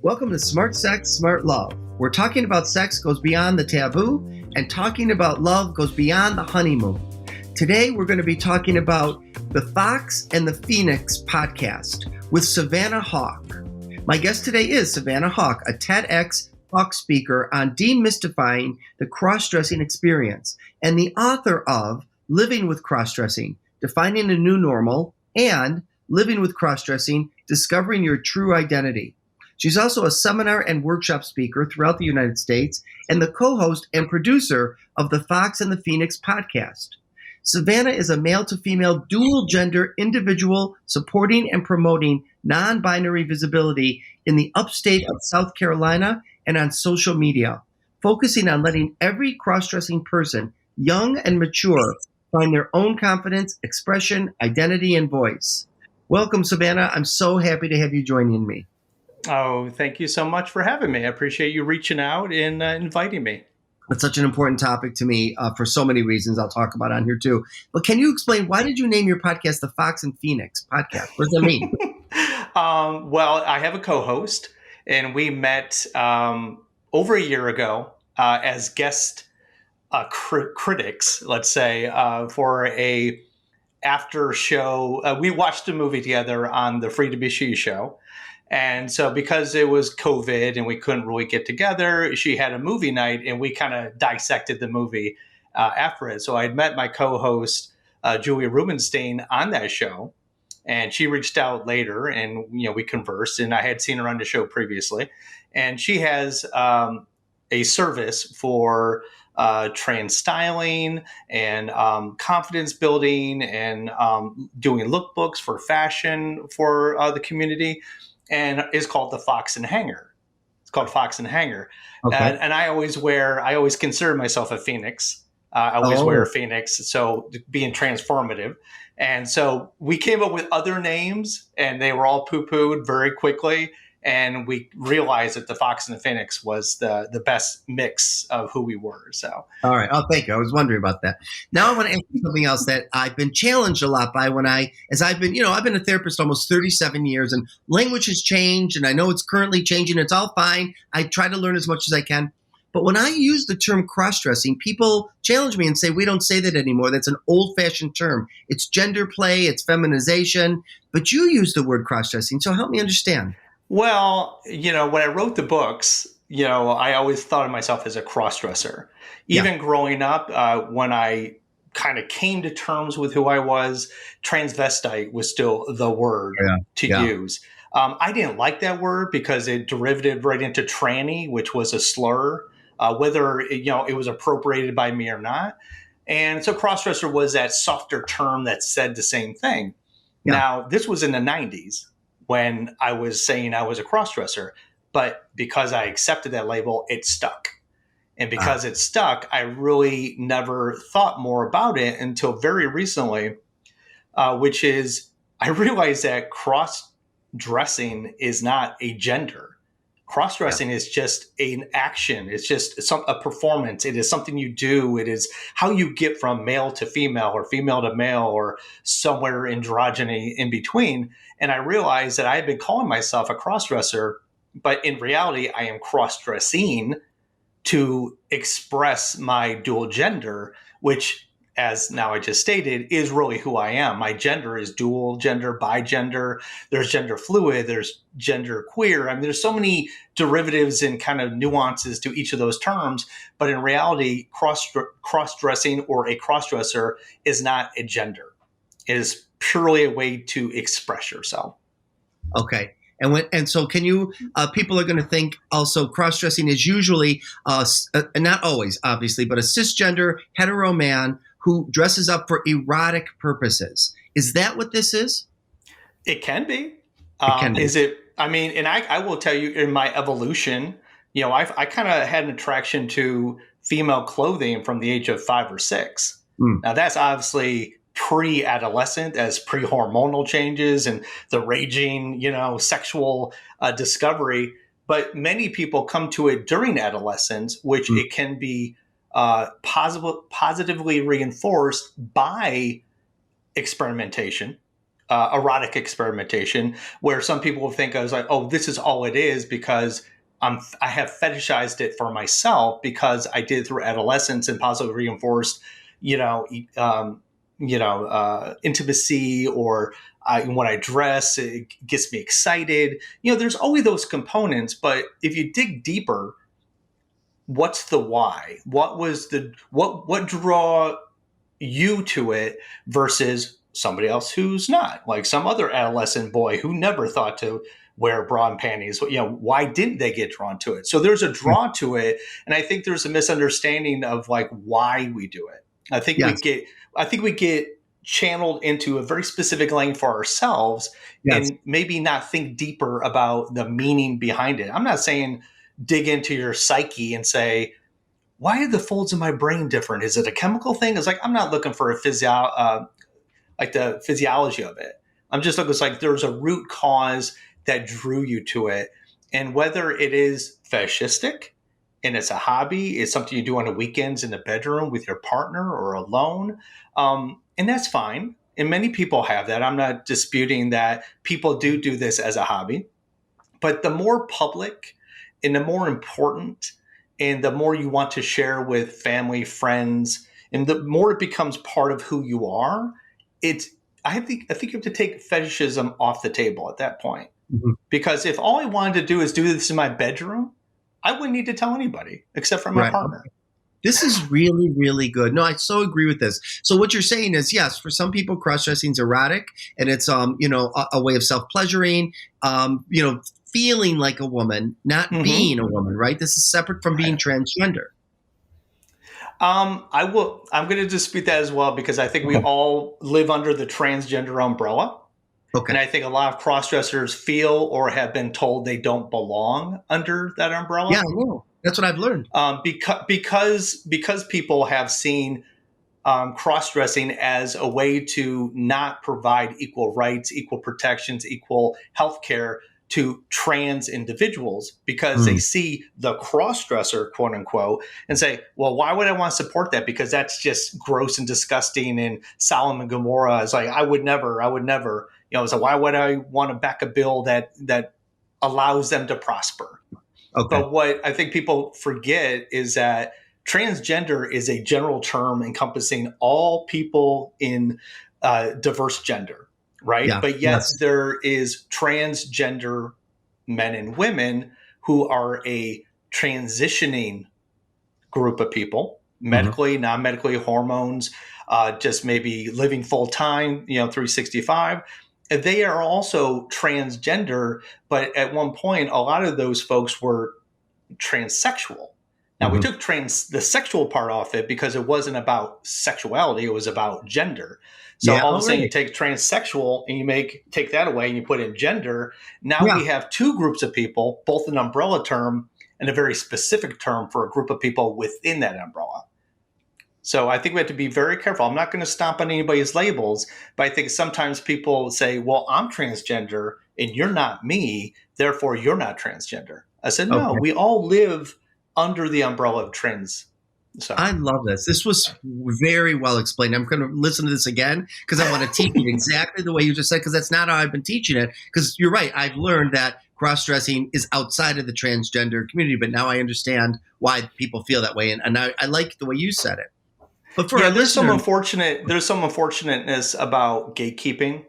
Welcome to Smart Sex, Smart Love. Where talking about sex goes beyond the taboo and talking about love goes beyond the honeymoon. Today, we're going to be talking about the Fox and the Phoenix podcast with Savannah Hauk. My guest today is Savannah Hauk, a TEDx talk speaker on demystifying the cross-dressing experience and the author of Living with Crossdressing, Defining a New Normal, and Living with Crossdressing, Discovering Your True Identity. She's also a seminar and workshop speaker throughout the United States and the co-host and producer of the Fox and the Phoenix podcast. Savannah is a male-to-female dual-gender individual supporting and promoting non-binary visibility in the upstate of South Carolina and on social media, focusing on letting every cross-dressing person, young and mature, find their own confidence, expression, identity, and voice. Welcome, Savannah. I'm so happy to have you joining me. Oh, thank you so much for having me. I appreciate you reaching out and inviting me. It's such an important topic to me for so many reasons I'll talk about on here too. But can you explain, why did you name your podcast the Fox and Phoenix podcast? What does that mean? Well, I have a co-host, and we met over a year ago as guest critics, let's say, for a after show. We watched a movie together on the Free to Be She show. And so because it was COVID and we couldn't really get together, she had a movie night and we kind of dissected the movie after it. So I had met my co-host, Julia Rubenstein, on that show, and she reached out later and, we conversed, and I had seen her on the show previously. And she has a service for trans styling and confidence building and doing lookbooks for fashion for the community. And is called the Fox and Hanger. It's called Fox and Hanger. Okay. And I always consider myself a Phoenix. I always wear a Phoenix, so being transformative. And so we came up with other names, and they were all poo-pooed very quickly. And we realized that the Fox and the Phoenix was the best mix of who we were. So, all right. Oh, thank you. I was wondering about that. Now I want to ask you something else that I've been challenged a lot by I've been a therapist almost 37 years, and language has changed, and I know it's currently changing. It's all fine. I try to learn as much as I can. But when I use the term cross-dressing, people challenge me and say, we don't say that anymore. That's an old-fashioned term. It's gender play. It's feminization. But you use the word cross-dressing. So help me understand. Well, when I wrote the books, I always thought of myself as a cross-dresser. Even growing up, when I kind of came to terms with who I was, transvestite was still the word to use. I didn't like that word because it derivated right into tranny, which was a slur, whether it was appropriated by me or not. And so cross-dresser was that softer term that said the same thing. Yeah. Now, this was in the 90s. When I was saying I was a crossdresser, but because I accepted that label, it stuck. And because it stuck, I really never thought more about it until very recently, which is I realized that cross-dressing is not a gender. Cross-dressing is just an action. It's just a performance. It is something you do. It is how you get from male to female or female to male or somewhere androgyny in between. And I realized that I had been calling myself a cross-dresser, but in reality, I am cross-dressing to express my dual gender, which, as now I just stated, is really who I am. My gender is dual gender, bigender. There's gender fluid. There's gender queer. I mean, there's so many derivatives and kind of nuances to each of those terms. But in reality, cross-dressing or a cross-dresser is not a gender. It is purely a way to express yourself. Okay. And so can you, people are going to think also cross-dressing is usually, not always, obviously, but a cisgender hetero man who dresses up for erotic purposes. Is that what this is? It can be. Is it? I mean, and I will tell you, in my evolution, I kind of had an attraction to female clothing from the age of 5 or 6. Now that's obviously pre-adolescent, as pre-hormonal changes and the raging, sexual discovery. But many people come to it during adolescence, which it can be positively reinforced by experimentation, erotic experimentation, where some people think I was like, oh, this is all it is because I have fetishized it for myself because I did through adolescence and positively reinforced, you know, intimacy, or when I dress, it gets me excited. There's always those components, but if you dig deeper, what's the why? What draw you to it versus somebody else who's not, like some other adolescent boy who never thought to wear bra and panties? Why didn't they get drawn to it? So there's a draw to it, and I think there's a misunderstanding of like why we do it. I think we get channeled into a very specific lane for ourselves, and maybe not think deeper about the meaning behind it. I'm not saying dig into your psyche and say, why are the folds in my brain different? Is it a chemical thing? It's like, I'm not looking for the physiology of it. I'm just looking, it's like there's a root cause that drew you to it. And whether it is fetishistic and it's a hobby, it's something you do on the weekends in the bedroom with your partner or alone. And that's fine. And many people have that. I'm not disputing that people do this as a hobby. But the more public and the more important, and the more you want to share with family, friends, and the more it becomes part of who you are, I think you have to take fetishism off the table at that point. Mm-hmm. Because if all I wanted to do is do this in my bedroom, I wouldn't need to tell anybody except for my partner. This is really, really good. No, I so agree with this. So what you're saying is, yes, for some people, cross-dressing is erotic, and it's a way of self-pleasuring, feeling like a woman, not being a woman, right? This is separate from being transgender. I'm going to dispute that as well, because I think we all live under the transgender umbrella. Okay. And I think a lot of cross-dressers feel or have been told they don't belong under that umbrella. Yeah, I know. That's what I've learned. Because people have seen cross-dressing as a way to not provide equal rights, equal protections, equal health care to trans individuals, because they see the cross-dresser, quote unquote, and say, well, why would I want to support that? Because that's just gross and disgusting. And Sodom and Gomorrah is like, I would never, so why would I want to back a bill that allows them to prosper? Okay. But what I think people forget is that transgender is a general term encompassing all people in diverse gender. Right. Yeah, but yes, there is transgender men and women who are a transitioning group of people, medically, non-medically, hormones, just maybe living full time, 365. And they are also transgender. But at one point, a lot of those folks were transsexual. Now, we took the sexual part off it because it wasn't about sexuality. It was about gender. So all of a sudden you take transsexual and you take that away and you put in gender. Now we have two groups of people, both an umbrella term and a very specific term for a group of people within that umbrella. So I think we have to be very careful. I'm not going to stomp on anybody's labels, but I think sometimes people say, well, I'm transgender and you're not me, therefore you're not transgender. I said, no, we all live under the umbrella of trans. So I love this. This was very well explained. I'm going to listen to this again because I want to teach it exactly the way you just said, because that's not how I've been teaching it. Because you're right. I've learned that cross-dressing is outside of the transgender community, but now I understand why people feel that way. And I like the way you said it. But for there's some unfortunateness about gatekeeping.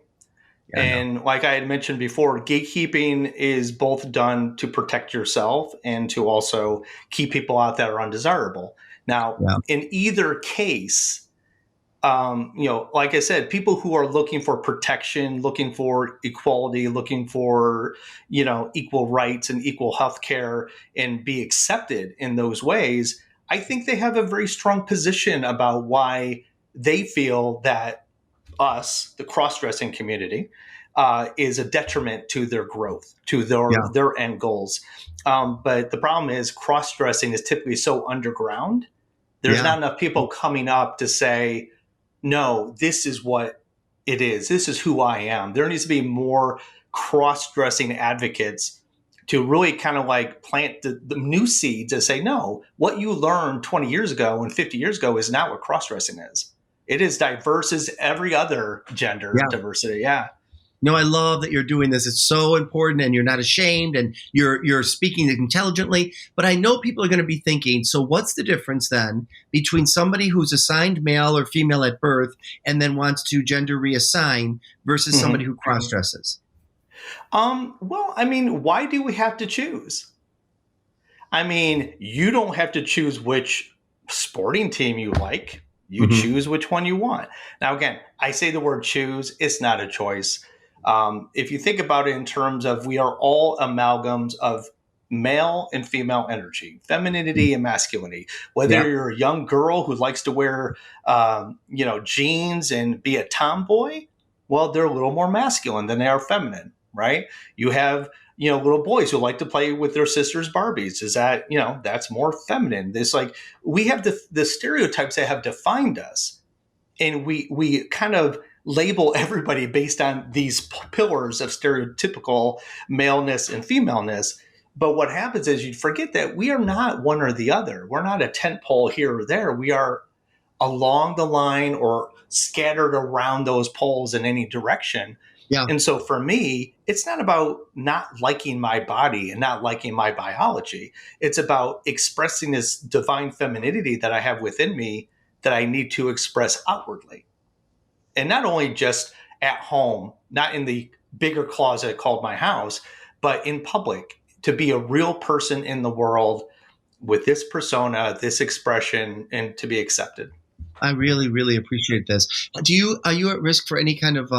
Yeah, and like I had mentioned before, gatekeeping is both done to protect yourself and to also keep people out that are undesirable. Now, in either case, like I said, people who are looking for protection, looking for equality, looking for, equal rights and equal health care and be accepted in those ways, I think they have a very strong position about why they feel that us, the cross-dressing community, is a detriment to their growth, to their end goals. But the problem is cross-dressing is typically so underground. There's not enough people coming up to say, no, this is what it is. This is who I am. There needs to be more cross-dressing advocates to really kind of like plant the new seeds and say, no, what you learned 20 years ago and 50 years ago is not what cross-dressing is. It is diverse as every other gender diversity. Yeah. No, I love that you're doing this. It's so important, and you're not ashamed, and you're speaking intelligently. But I know people are going to be thinking, so what's the difference then between somebody who's assigned male or female at birth and then wants to gender reassign versus somebody Mhm. who cross dresses? Well, I mean, why do we have to choose? I mean, you don't have to choose which sporting team you like. You Mm-hmm. choose which one you want. Now, again, I say the word choose, it's not a choice. If you think about it in terms of we are all amalgams of male and female energy, femininity and masculinity. Whether Yeah. you're a young girl who likes to wear, jeans and be a tomboy, well, they're a little more masculine than they are feminine, right? You have little boys who like to play with their sisters' Barbies. Is that, that's more feminine. This like we have the stereotypes that have defined us, and we kind of label everybody based on these pillars of stereotypical maleness and femaleness. But what happens is you forget that we are not one or the other. We're not a tent pole here or there. We are along the line or scattered around those poles in any direction. Yeah. And so for me, it's not about not liking my body and not liking my biology. It's about expressing this divine femininity that I have within me that I need to express outwardly. And not only just at home, not in the bigger closet called my house, but in public, to be a real person in the world with this persona, this expression, and to be accepted. I really, really appreciate this. Are you at risk for any kind of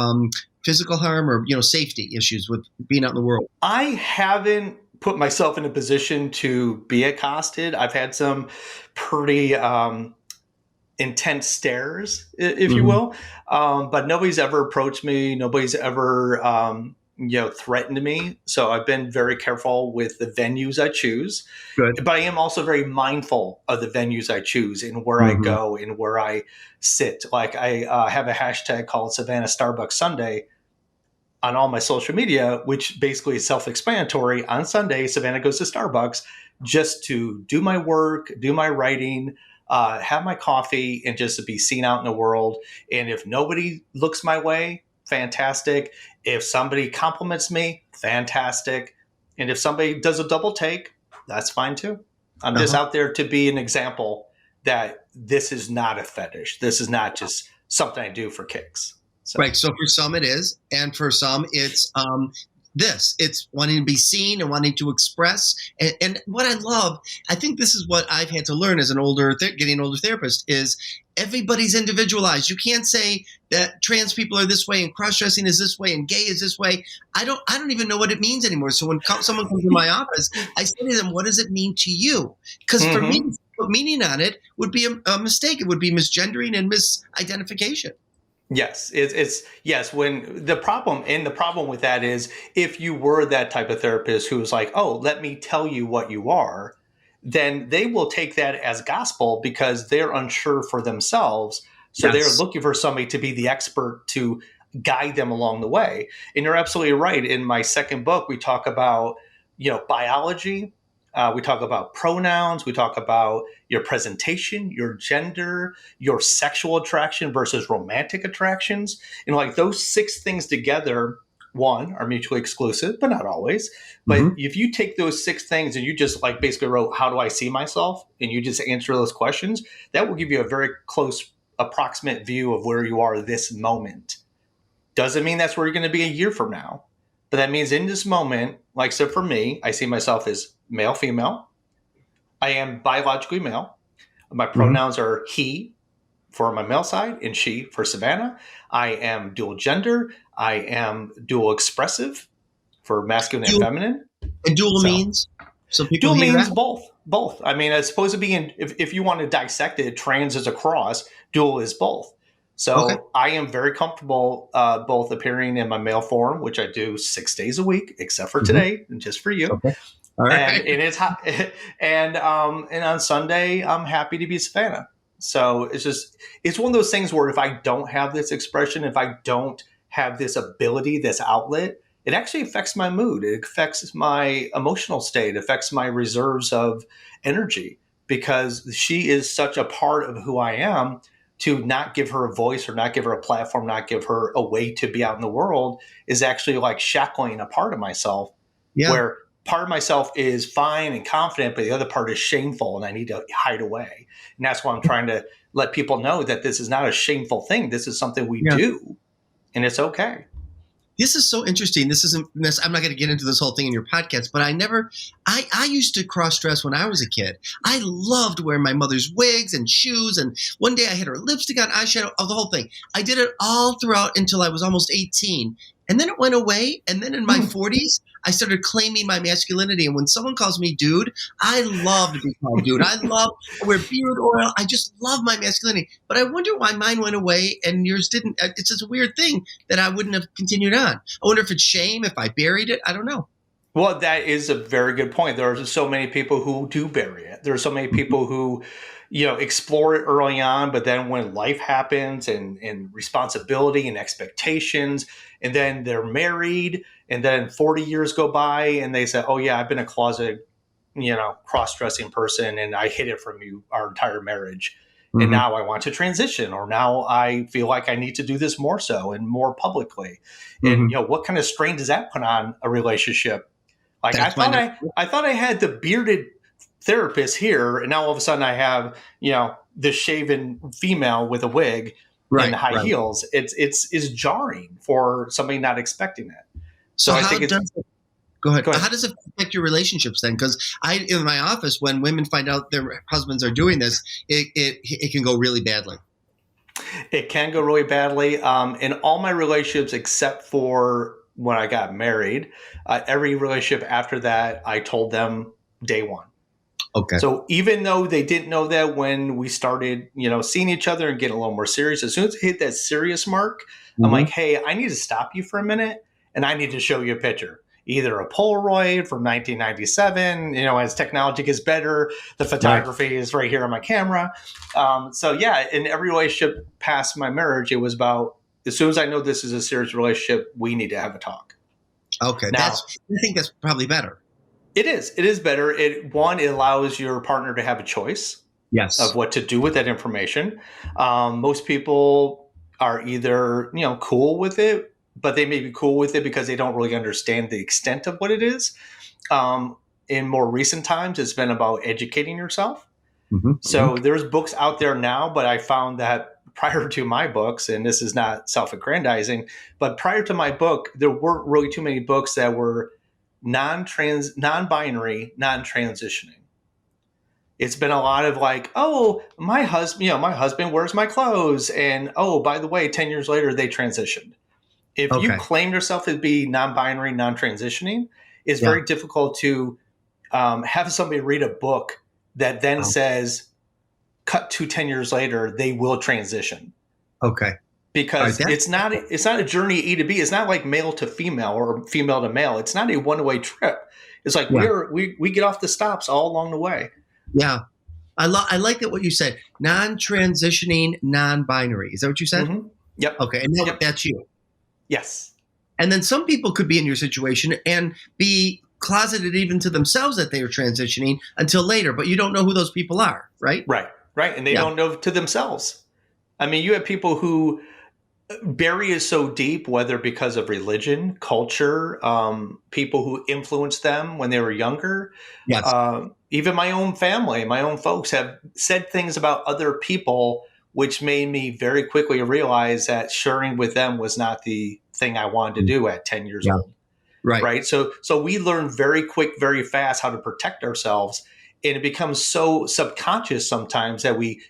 physical harm or safety issues with being out in the world? I haven't put myself in a position to be accosted. I've had some pretty intense stares, if you Mhm. will, but nobody's ever approached me. Nobody's ever, threatened me. So I've been very careful with the venues I choose. Good. But I am also very mindful of the venues I choose and where I Hmm. go and where I sit. Like I have a hashtag called Savannah Starbucks Sunday on all my social media, which basically is self-explanatory. On Sunday, Savannah goes to Starbucks just to do my work, do my writing, have my coffee, and just to be seen out in the world. And if nobody looks my way, fantastic. If somebody compliments me, fantastic. And if somebody does a double take, that's fine too. I'm just Uh-huh. out there to be an example that this is not a fetish. This is not just something I do for kicks. So. Right. So for some it is, and for some it's it's wanting to be seen and wanting to express. And what I love, I think this is what I've had to learn as an getting older therapist, is everybody's individualized. You can't say that trans people are this way and cross dressing is this way and gay is this way. I don't even know what it means anymore. So when someone comes in my office, I say to them, "What does it mean to you?" Because for me, Mm-hmm. to put meaning on it would be a mistake. It would be misgendering and misidentification. Yes, it's yes. When the problem with that is if you were that type of therapist who's like, oh, let me tell you what you are, then they will take that as gospel because they're unsure for themselves. So they're Yes. looking for somebody to be the expert to guide them along the way. And you're absolutely right. In my second book, we talk about biology. We talk about pronouns. We talk about your presentation, your gender, your sexual attraction versus romantic attractions. And like those six things together, one, are mutually exclusive, but not always. But Hmm. if you take those six things and you just like basically wrote, how do I see myself? And you just answer those questions, that will give you a very close, approximate view of where you are this moment. Doesn't mean that's where you're going to be a year from now. But that means in this moment, like so for me, I see myself as male, female. I am biologically male. My Hmm. pronouns are he for my male side and she for Savannah. I am dual gender. I am dual expressive for masculine and Dual, feminine. and dual So means, so people dual hear means that. both. Both. I mean, it's supposed to be if you want to dissect it, trans is a cross, dual is both. Okay. So I am very comfortable both appearing in my male form, which I do 6 days a week, except for Hmm. today and just for you. Okay. All And right. it is hot. And on Sunday, I'm happy to be Savannah. So it's one of those things where if I don't have this expression, if I don't have this ability, this outlet, it actually affects my mood. It affects my emotional state, it affects my reserves of energy because she is such a part of who I am. to not give her a voice or not give her a platform, not give her a way to be out in the world is actually like shackling a part of myself Yeah. where part of myself is fine and confident, but the other part is shameful and I need to hide away. And that's why I'm trying to let people know that this is not a shameful thing. This is something we Yeah. do and it's okay. This is so interesting. This isn't this. I'm not going to get into this whole thing in your podcast, but I used to cross dress when I was a kid. I loved wearing my mother's wigs and shoes. And one day I had her lipstick on, eyeshadow, the whole thing. I did it all throughout until I was almost 18. And then it went away. And then in my 40s, I started claiming my masculinity. And when someone calls me dude, I love to be called dude. I wear beard oil. I just love my masculinity. But I wonder why mine went away and yours didn't. It's just a weird thing that I wouldn't have continued on. I wonder if it's shame, if I buried it. I don't know. Well, that is a very good point. There are just so many people who do bury it. There are so many people who, explore it early on, but then when life happens and responsibility and expectations, and then they're married, and then 40 years go by, and they say, "Oh yeah, I've been a closet, cross-dressing person, and I hid it from you our entire marriage, and now I want to transition, or now I feel like I need to do this more so and more publicly." And what kind of strain does that put on a relationship? Like I thought I had the bearded therapist here, and now all of a sudden I have the shaven female with a wig and high heels. It's jarring for somebody not expecting it. So I think go ahead. How does it affect your relationships then? Because in my office, when women find out their husbands are doing this, it can go really badly. It can go really badly. In all my relationships, except for when I got married, every relationship after that, I told them day one. Okay. So even though they didn't know that when we started, seeing each other and getting a little more serious, as soon as I hit that serious mark, I'm like, hey, I need to stop you for a minute and I need to show you a picture. Either a Polaroid from 1997, as technology gets better, the photography is right here on my camera. In every relationship past my marriage, it was about, as soon as I know this is a serious relationship, we need to have a talk. Okay. Now, I think that's probably better. It is. It is better. It allows your partner to have a choice of what to do with that information. Most people are either, cool with it, but they may be cool with it because they don't really understand the extent of what it is. In more recent times, it's been about educating yourself. So there's books out there now, but I found that prior to my books, and this is not self-aggrandizing, but prior to my book, there weren't really too many books that were non-binary, non-transitioning. It's been a lot of like, oh, my husband wears my clothes. And oh, by the way, 10 years later, they transitioned. If you claim yourself to be non-binary, non-transitioning, it's very difficult to have somebody read a book that then says, cut to 10 years later, they will transition. Okay. Because it's not a journey A to B. It's not like male to female or female to male. It's not a one-way trip. It's like we get off the stops all along the way. Yeah. I like that what you said. Non-transitioning, non-binary. Is that what you said? Yep. Okay. And that's you. Yes. And then some people could be in your situation and be closeted even to themselves that they are transitioning until later, but you don't know who those people are, right? Right. And they don't know to themselves. I mean, you have people who bury is so deep, whether because of religion, culture, people who influenced them when they were younger. Yes. Even my own family, my own folks have said things about other people, which made me very quickly realize that sharing with them was not the thing I wanted to do at 10 years old. Right. So we learn very quick, very fast how to protect ourselves. And it becomes so subconscious sometimes that we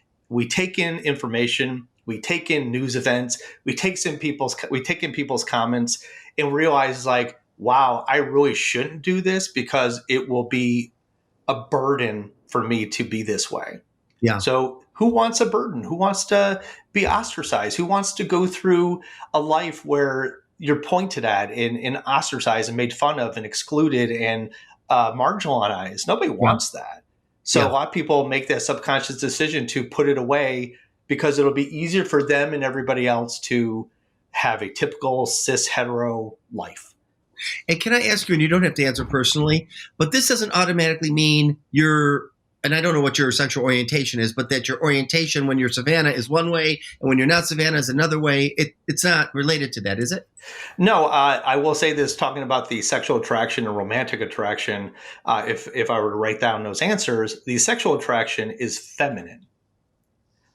take in information, we take in news events, we take in people's comments and realize like, wow, I really shouldn't do this because it will be a burden for me to be this way. Yeah. So who wants a burden? Who wants to be ostracized? Who wants to go through a life where you're pointed at and ostracized and made fun of and excluded and marginalized? Nobody wants that. So a lot of people make that subconscious decision to put it away because it'll be easier for them and everybody else to have a typical cis hetero life. And can I ask you, and you don't have to answer personally, but this doesn't automatically mean you're and I don't know what your sexual orientation is, but that your orientation when you're Savannah is one way, and when you're not Savannah is another way. It's not related to that, is it? No, I will say this, talking about the sexual attraction and romantic attraction, if I were to write down those answers, the sexual attraction is feminine.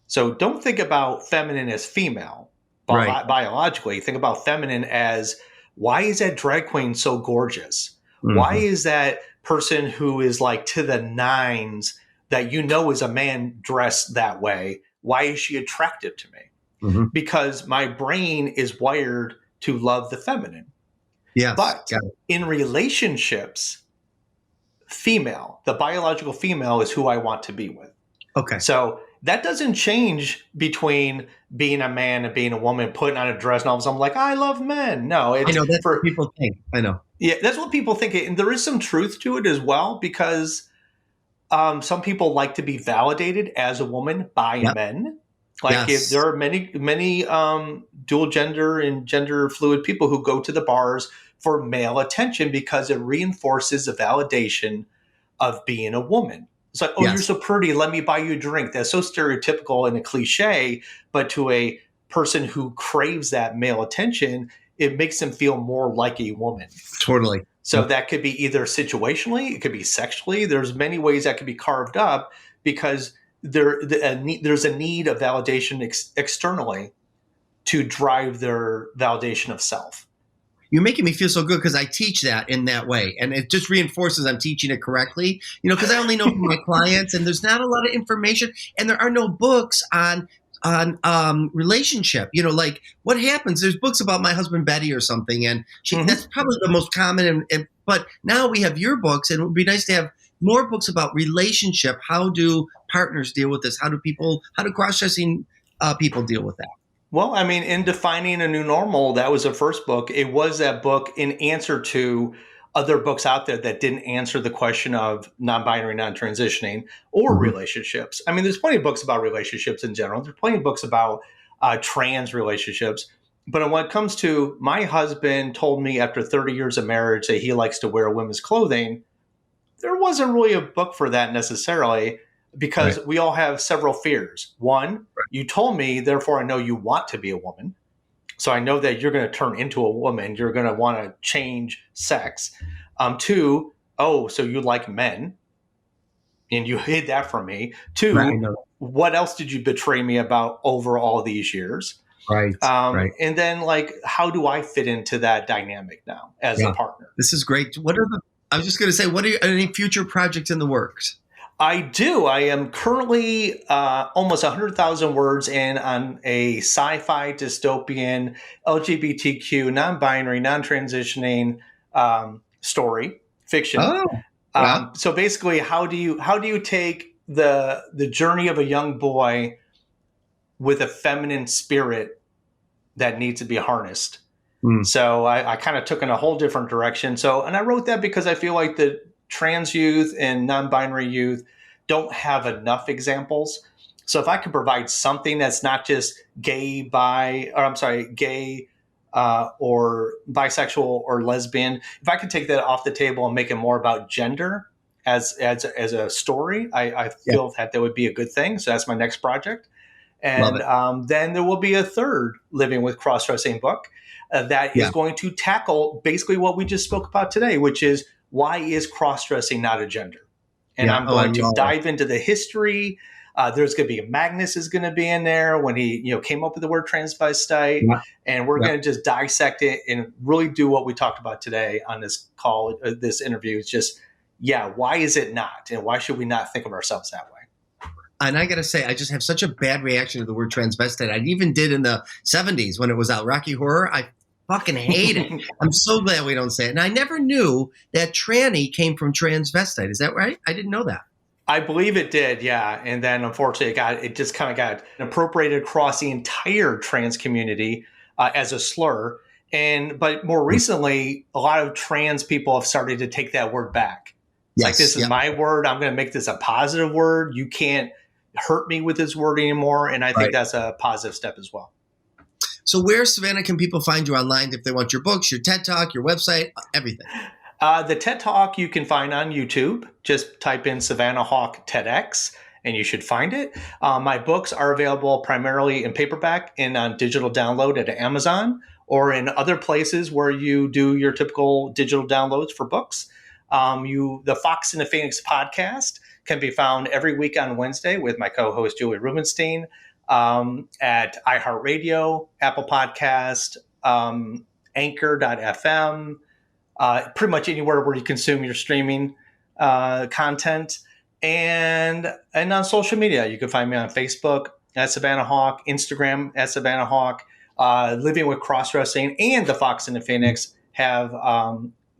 So don't think about feminine as female. Right. Biologically, think about feminine as, why is that drag queen so gorgeous? Mm-hmm. Why is that person who is like to the nines that is a man dressed that way? Why is she attractive to me? Mm-hmm. Because my brain is wired to love the feminine. Yes. But in relationships, the biological female is who I want to be with. Okay. So that doesn't change between being a man and being a woman, putting on a dress, and all of a sudden I'm like, I love men. No, I know that's what people think. I know. Yeah, that's what people think. And there is some truth to it as well, because some people like to be validated as a woman by men. Like, if there are many dual gender and gender fluid people who go to the bars for male attention because it reinforces the validation of being a woman. It's like, oh, you're so pretty, let me buy you a drink. That's so stereotypical and a cliche, but to a person who craves that male attention, it makes them feel more like a woman. Totally. So that could be either situationally, it could be sexually. There's many ways that could be carved up, because there's a need of validation externally to drive their validation of self. You're making me feel so good, because I teach that in that way, and it just reinforces I'm teaching it correctly. Because I only know from my clients, and there's not a lot of information, and there are no books on relationship. Like what happens. There's books about My Husband Betty or something, and that's probably the most common. But now we have your books, and it would be nice to have more books about relationship. How do partners deal with this? How do cross-dressing people deal with that? Well, I mean, in Defining a New Normal, that was the first book. It was that book in answer to other books out there that didn't answer the question of non-binary, non-transitioning, or relationships. I mean, there's plenty of books about relationships in general. There's plenty of books about trans relationships. But when it comes to, my husband told me after 30 years of marriage that he likes to wear women's clothing, there wasn't really a book for that necessarily, because we all have several fears. One, you told me, therefore I know you want to be a woman. So I know that you're going to turn into a woman. You're going to want to change sex. Two, so you like men, and you hid that from me. Two, what else did you betray me about over all these years? Right. And then, like, how do I fit into that dynamic now as a partner? This is great. I was just going to say, what are any future projects in the works? I do. I am currently almost 100,000 words in on a sci-fi dystopian LGBTQ, non-binary, non-transitioning story fiction. Oh, wow. So basically, how do you take the journey of a young boy with a feminine spirit that needs to be harnessed? So I kind of took in a whole different direction. And I wrote that because I feel like the trans youth and non-binary youth don't have enough examples. So if I could provide something that's not just gay, or bisexual or lesbian, if I could take that off the table and make it more about gender as a story, I feel that would be a good thing. So that's my next project. And then there will be a third Living with Crossdressing book that is going to tackle basically what we just spoke about today, which is, why is cross-dressing not a gender? And I'm going to dive into the history. There's going to be Magnus is going to be in there when he came up with the word transvestite, and we're going to just dissect it and really do what we talked about today on this call, this interview. It's just, why is it not, and why should we not think of ourselves that way? And I got to say, I just have such a bad reaction to the word transvestite. I even did in the 70s when it was out, Rocky Horror. I fucking hate it. I'm so glad we don't say it. And I never knew that tranny came from transvestite. Is that right? I didn't know that. I believe it did, yeah. And then unfortunately, it just kind of got appropriated across the entire trans community as a slur. But more recently, a lot of trans people have started to take that word back. It's like, this is my word. I'm going to make this a positive word. You can't hurt me with this word anymore. And I think that's a positive step as well. So where, Savannah, can people find you online if they want your books, your TED Talk, your website, everything? The TED Talk you can find on YouTube. Just type in Savannah Hauk TEDx and you should find it. My books are available primarily in paperback and on digital download at Amazon or in other places where you do your typical digital downloads for books. The Fox and the Phoenix podcast can be found every week on Wednesday with my co-host Julie Rubenstein at iHeartRadio, Apple Podcast, Anchor.fm, pretty much anywhere where you consume your streaming content. And on social media, you can find me on Facebook at Savannah Hauk, Instagram at Savannah Hauk, Living with Crossdressing, and the Fox and the Phoenix have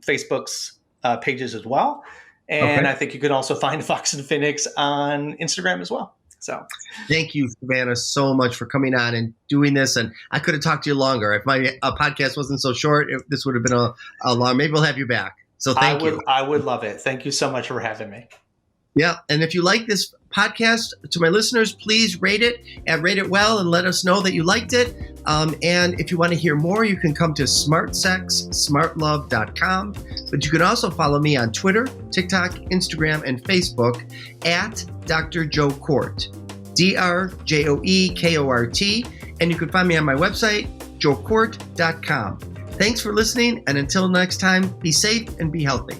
Facebook's pages as well. And I think you can also find Fox and Phoenix on Instagram as well. So thank you, Savannah, so much for coming on and doing this. And I could have talked to you longer. If my podcast wasn't so short, this would have been a long, maybe we'll have you back. So thank you. I would love it. Thank you so much for having me. Yeah. And if you like this podcast, to my listeners, please rate it and rate it well and let us know that you liked it. And if you want to hear more, you can come to smartsexsmartlove.com. But you can also follow me on Twitter, TikTok, Instagram, and Facebook at Dr. Joe Kort, DrJoeKort. And you can find me on my website, joekort.com. Thanks for listening. And until next time, be safe and be healthy.